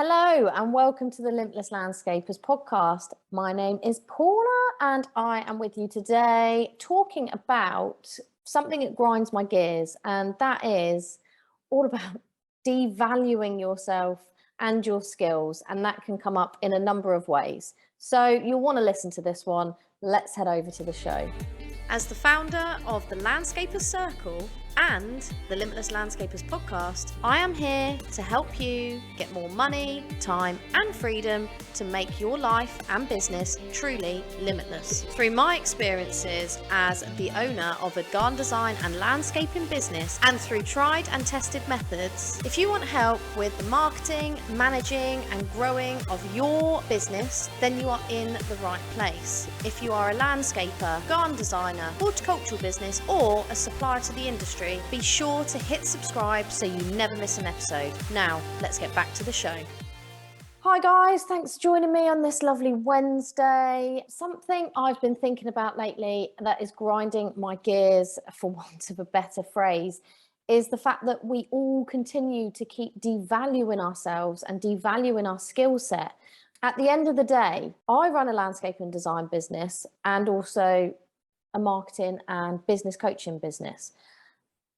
Hello and welcome to the Limitless Landscapers podcast. My name is Paula and I am with you today talking about something that grinds my gears, and that is all about devaluing yourself and your skills, and that can come up in a number of ways. So you'll want to listen to this one. Let's head over to the show. As the founder of the Landscapers Circle and the Limitless Landscapers podcast, I am here to help you get more money, time, and freedom to make your life and business truly limitless. Through my experiences as the owner of a garden design and landscaping business, and through tried and tested methods, if you want help with the marketing, managing, and growing of your business, then you are in the right place. If you are a landscaper, garden designer, horticultural business, or a supplier to the industry, be sure to hit subscribe so you never miss an episode. Now, let's get back to the show. Hi guys, thanks for joining me on this lovely Wednesday. Something I've been thinking about lately that is grinding my gears, for want of a better phrase, is the fact that we all continue to keep devaluing ourselves and devaluing our skill set. At the end of the day, I run a landscape and design business and also a marketing and business coaching business.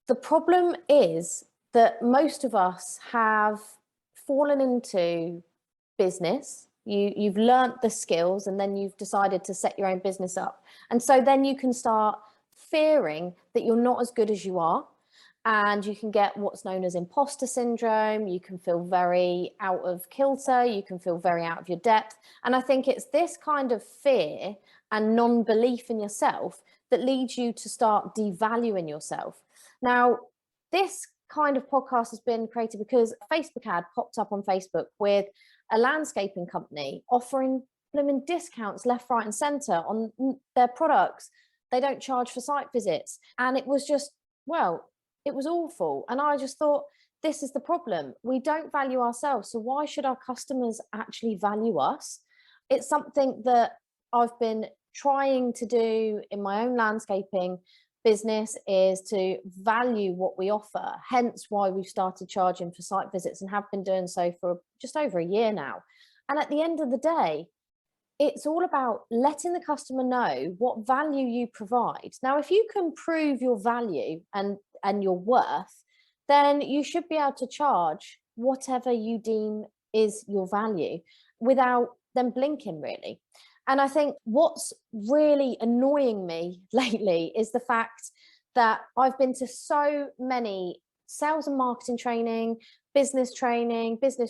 The problem is that most of us have fallen into business. You've learnt the skills and then you've decided to set your own business up. And so then you can start fearing that you're not as good as you are. And you can get what's known as imposter syndrome. You can feel very out of kilter. You can feel very out of your depth. And I think it's this kind of fear and non-belief in yourself that leads you to start devaluing yourself. Now, this kind of podcast has been created because a Facebook ad popped up on Facebook with a landscaping company offering blooming discounts left, right, and centre on their products. They don't charge for site visits. And it was just, well, it was awful. And I just thought, this is the problem. We don't value ourselves. So why should our customers actually value us? It's something that I've been trying to do in my own landscaping business, is to value what we offer, hence why we've started charging for site visits and have been doing so for just over a year now. And at the end of the day, it's all about letting the customer know what value you provide. Now, if you can prove your value and your worth, then you should be able to charge whatever you deem is your value without them blinking, really. And I think what's really annoying me lately is the fact that I've been to so many sales and marketing training, business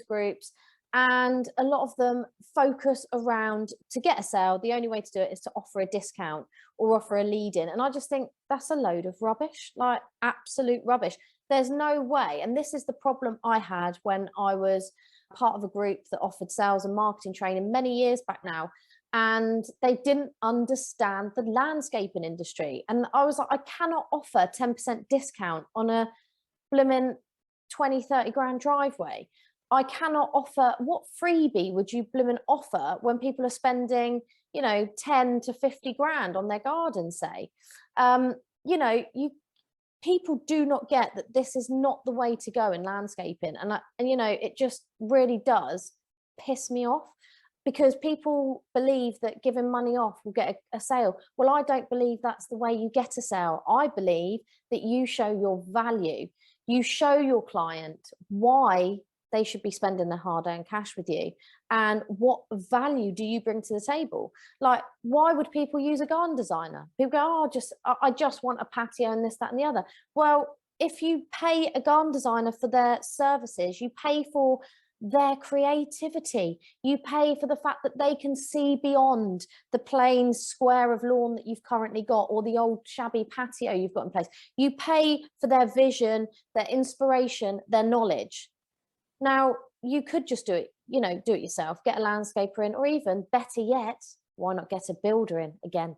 groups, and a lot of them focus around, to get a sale, the only way to do it is to offer a discount or offer a lead in. And I just think that's a load of rubbish, like absolute rubbish. There's no way. And this is the problem I had when I was part of a group that offered sales and marketing training many years back now. And they didn't understand the landscaping industry. And I was like, I cannot offer 10% discount on a blooming 20, 30 grand driveway. I cannot offer, what freebie would you blooming offer when people are spending, 10 to 50 grand on their garden, say? People do not get that this is not the way to go in landscaping. And it just really does piss me off, because people believe that giving money off will get a sale. Well, I don't believe that's the way you get a sale. I believe that you show your value. You show your client why they should be spending their hard-earned cash with you and what value do you bring to the table. Like, why would people use a garden designer? People go, I just want a patio and this, that, and the other. Well, if you pay a garden designer for their services, you pay for their creativity, you pay for the fact that they can see beyond the plain square of lawn that you've currently got or the old shabby patio you've got in place. You pay for their vision, their inspiration, their knowledge. Now, you could just do it yourself, get a landscaper in, or even better yet, why not get a builder in? Again,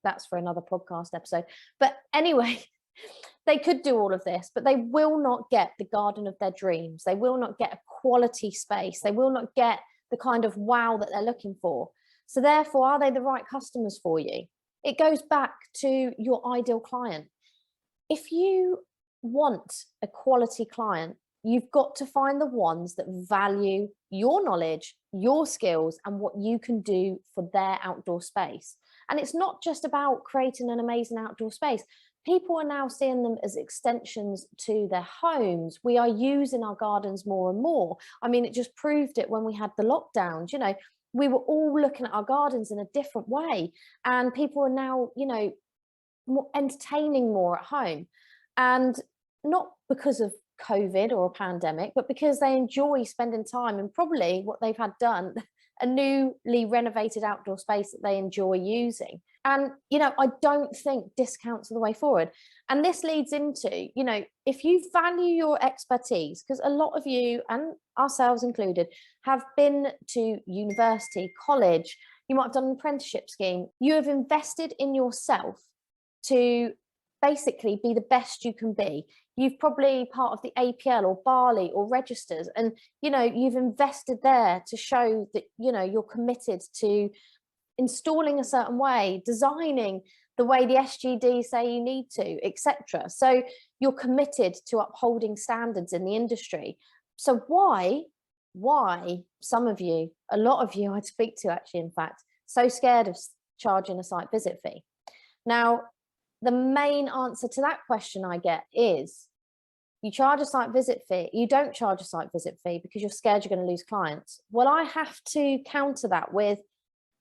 that's for another podcast episode. But anyway, they could do all of this, but they will not get the garden of their dreams. They will not get a quality space. They will not get the kind of wow that they're looking for. So therefore, are they the right customers for you? It goes back to your ideal client. If you want a quality client, You've got to find the ones that value your knowledge, your skills, and what you can do for their outdoor space. And it's not just about creating an amazing outdoor space. People are now seeing them as extensions to their homes. We are using our gardens more and more. I mean, it just proved it when we had the lockdowns. You know, we were all looking at our gardens in a different way, and people are now, you know, more entertaining more at home. And not because of COVID or a pandemic, but because they enjoy spending time, and probably what they've had done, a newly renovated outdoor space that they enjoy using. And, you know, I don't think discounts are the way forward. And this leads into, you know, if you value your expertise, because a lot of you, and ourselves included, have been to university, college, you might have done an apprenticeship scheme, you have invested in yourself to basically be the best you can be. You've probably part of the APL or Barley or registers, and you know, you've invested there to show that, you know, you're committed to installing a certain way, designing the way the SGD say you need to, etc. So you're committed to upholding standards in the industry. So why some of you, a lot of you I'd speak to actually, in fact, so scared of charging a site visit fee? Now, the main answer to that question I get is, you charge a site visit fee, you don't charge a site visit fee because you're scared you're going to lose clients. Well, I have to counter that with,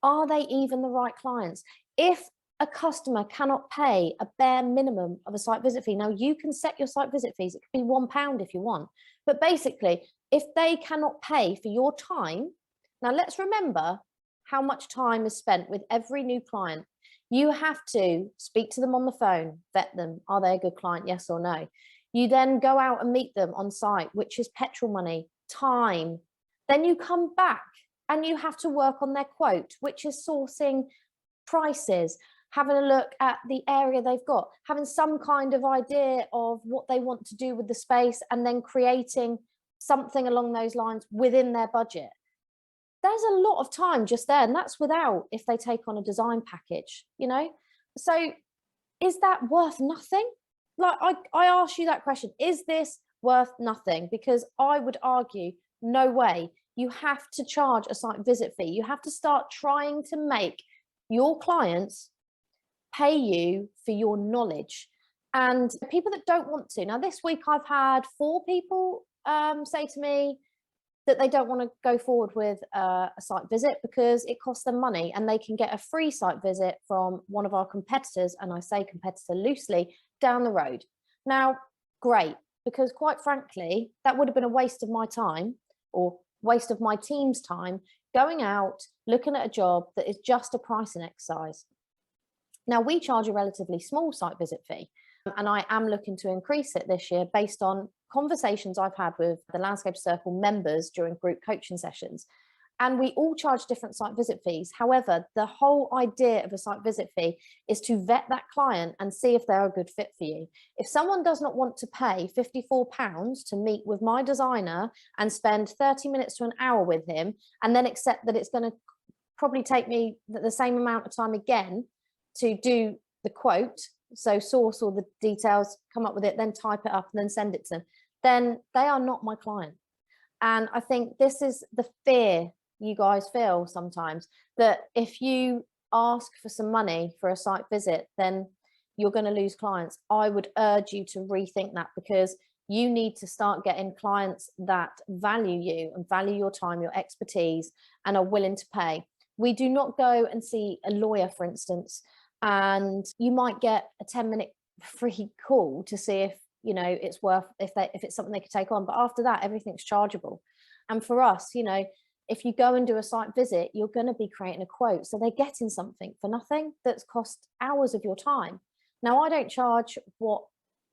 are they even the right clients? If a customer cannot pay a bare minimum of a site visit fee, now you can set your site visit fees, it could be £1 if you want, but basically, if they cannot pay for your time, now let's remember how much time is spent with every new client. You have to speak to them on the phone, vet them. Are they a good client? Yes or no? You then go out and meet them on site, which is petrol money, time. Then you come back and you have to work on their quote, which is sourcing prices, having a look at the area they've got, having some kind of idea of what they want to do with the space, and then creating something along those lines within their budget. There's a lot of time just there, and that's without if they take on a design package, you know. So is that worth nothing? Like, I ask you that question, is this worth nothing? Because I would argue, no way. You have to charge a site visit fee. You have to start trying to make your clients pay you for your knowledge. And people that don't want to, now this week I've had 4 people say to me that they don't want to go forward with a site visit because it costs them money, and they can get a free site visit from one of our competitors, and I say competitor loosely, down the road. Now, great, because quite frankly, that would have been a waste of my time, or waste of my team's time, going out, looking at a job that is just a pricing exercise. Now, we charge a relatively small site visit fee, and I am looking to increase it this year based on conversations I've had with the Landscape Circle members during group coaching sessions. And we all charge different site visit fees. However, the whole idea of a site visit fee is to vet that client and see if they're a good fit for you. If someone does not want to pay £54 to meet with my designer and spend 30 minutes to an hour with him, and then accept that it's going to probably take me the same amount of time again to do the quote, so source all the details, come up with it, then type it up and then send it to them, then they are not my client. And I think this is the fear you guys feel sometimes, that if you ask for some money for a site visit, then you're going to lose clients. I would urge you to rethink that, because you need to start getting clients that value you and value your time, your expertise, and are willing to pay. We do not go and see a lawyer, for instance, and you might get a 10-minute free call to see if, you know, it's worth, if it's something they could take on, but after that everything's chargeable. And for us, you know, if you go and do a site visit, you're going to be creating a quote, so they're getting something for nothing that's cost hours of your time. Now, I don't charge what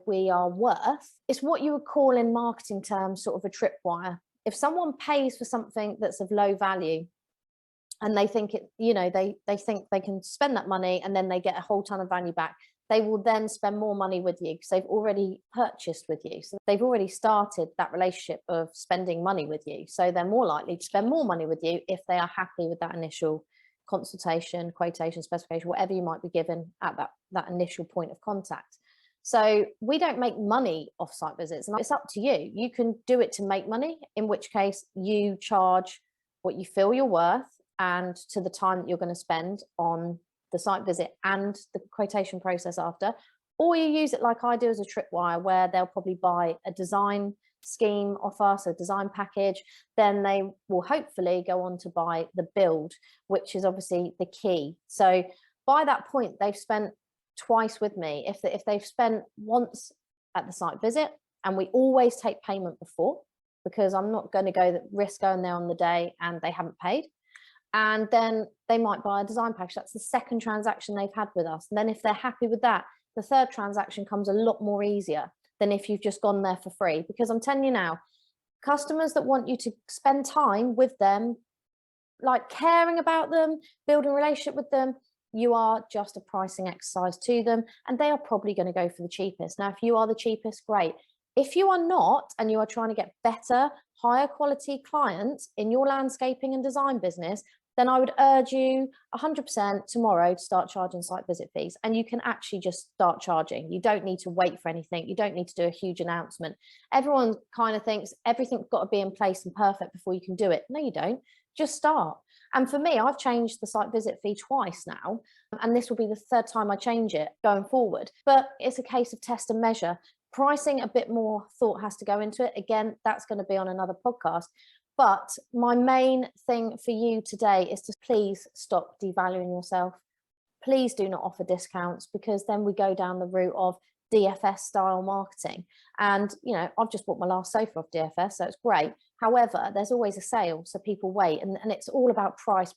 we are worth. It's what you would call in marketing terms sort of a tripwire. If someone pays for something that's of low value, and they think it, you know, they think they can spend that money and then they get a whole ton of value back, they will then spend more money with you because they've already purchased with you. So they've already started that relationship of spending money with you. So they're more likely to spend more money with you if they are happy with that initial consultation, quotation, specification, whatever you might be given at that initial point of contact. So we don't make money off site visits, and it's up to you. You can do it to make money, in which case you charge what you feel you're worth and to the time that you're going to spend on the site visit and the quotation process after. Or you use it like I do as a tripwire, where they'll probably buy a design scheme off us, a design package, then they will hopefully go on to buy the build, which is obviously the key. So by that point, they've spent twice with me. If they've spent once at the site visit, and we always take payment before, because I'm not going to go the risk going there on the day and they haven't paid. And then they might buy a design package. That's the second transaction they've had with us. And then if they're happy with that, the third transaction comes a lot more easier than if you've just gone there for free. Because I'm telling you now, customers that want you to spend time with them, like caring about them, building a relationship with them, you are just a pricing exercise to them, and they are probably going to go for the cheapest. Now, if you are the cheapest, great. If you are not, and you are trying to get better, higher quality clients in your landscaping and design business, then I would urge you 100% tomorrow to start charging site visit fees. And you can actually just start charging. You don't need to wait for anything. You don't need to do a huge announcement. Everyone kind of thinks everything's got to be in place and perfect before you can do it. No, you don't. Just start. And for me, I've changed the site visit fee twice now, and this will be the third time I change it going forward. But it's a case of test and measure. Pricing, a bit more thought has to go into it. Again, that's going to be on another podcast. But my main thing for you today is to please stop devaluing yourself. Please do not offer discounts, because then we go down the route of DFS style marketing. And, you know, I've just bought my last sofa off DFS, so it's great. However, there's always a sale, so people wait. And it's all about price.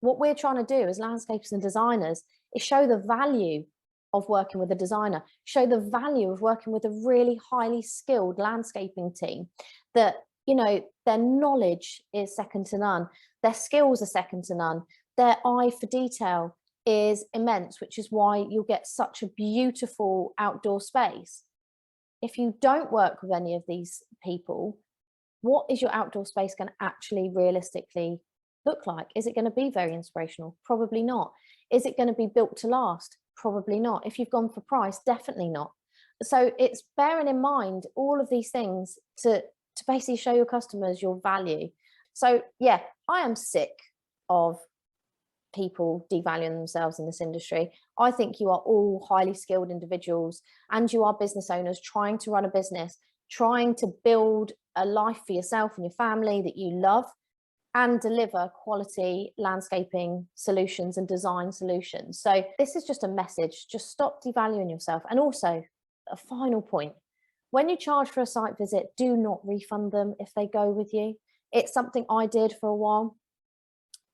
What we're trying to do as landscapers and designers is show the value of working with a designer, show the value of working with a really highly skilled landscaping team, that, you know, their knowledge is second to none, their skills are second to none, their eye for detail is immense, which is why you'll get such a beautiful outdoor space. If you don't work with any of these people, what is your outdoor space going to actually realistically look like? Is it going to be very inspirational? Probably not. Is it going to be built to last? Probably not. If you've gone for price, definitely not. So it's bearing in mind all of these things to basically show your customers your value. So yeah, I am sick of people devaluing themselves in this industry. I think you are all highly skilled individuals, and you are business owners trying to run a business, trying to build a life for yourself and your family that you love, and deliver quality landscaping solutions and design solutions. So this is just a message: just stop devaluing yourself. And also, a final point, when you charge for a site visit, do not refund them if they go with you. It's something I did for a while,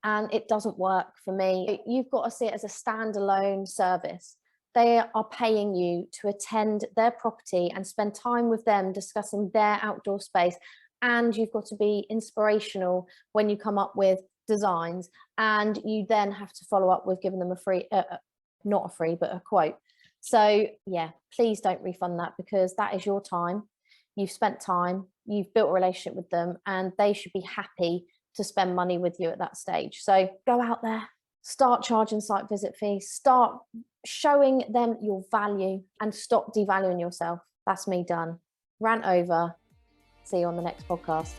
and it doesn't work for me. You've got to see it as a standalone service. They are paying you to attend their property and spend time with them discussing their outdoor space. And you've got to be inspirational when you come up with designs, and you then have to follow up with giving them a free, not a free, but a quote. So yeah, please don't refund that, because that is your time. You've spent time, you've built a relationship with them, and they should be happy to spend money with you at that stage. So go out there, start charging site visit fees, start showing them your value, and stop devaluing yourself. That's me done. Rant over. See you on the next podcast.